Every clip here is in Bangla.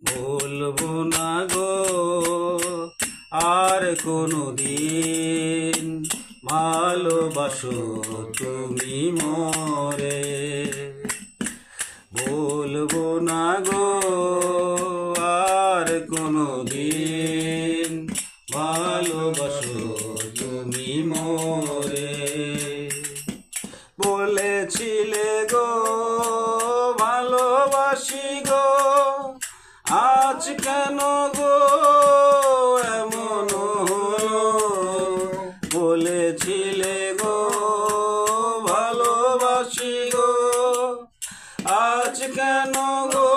বলবো না গো আর কোনদিন, ভালোবাসো তুমি মোরে। বলবো না গো আর কোনদিন, ভালোবাসো তুমি মোরে। বলেছিলে গো ভালোবাসি গো, আজ কেন গো এমন হলো? বলেছিলে গো ভালোবাসি গো, আজ কেন গো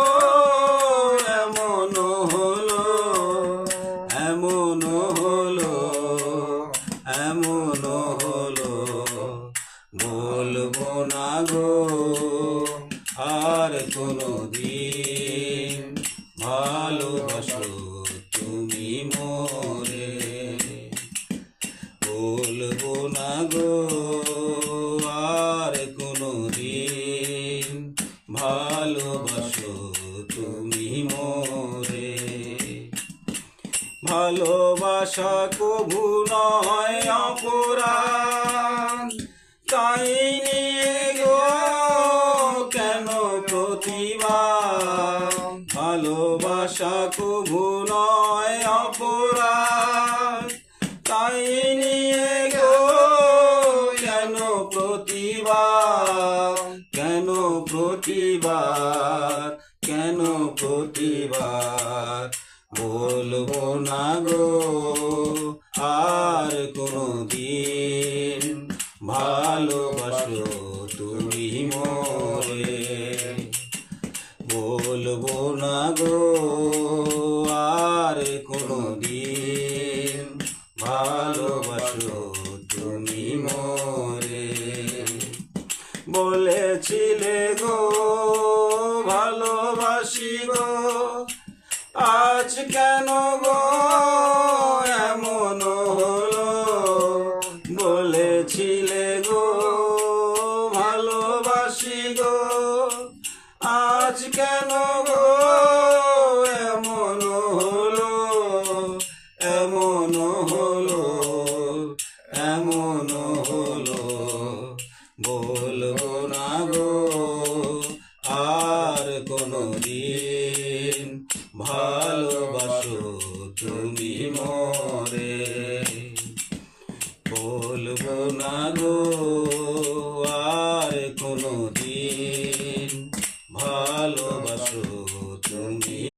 এমন হলো? এমন হলো, এমন হলো। বলবো না গো আর কোনদিন, ভালোবাসো তুমি মোরে। বলবো না গো আর কোনদিন, ভালোবাসো তুমি মোরে। ভালোবাসা কভু নয় অপরাধ, তাই নিয়ে গো কেন প্রতিবাদ? ভালোবাসা কভু নয় অপরাধ, তাই নিয়ে গো কেন প্রতিবাদ? কেন প্রতিবাদ? কেন প্রতিবাদ? বলবো না গো আর কোনদিন, ভালোবাসো তুমি মোরে। বলবো না গো আর কোনদিন, ভালোবাসো তুমি মোরে। বলেছিলে গো ভালোবাসি গো, আজ কেন গো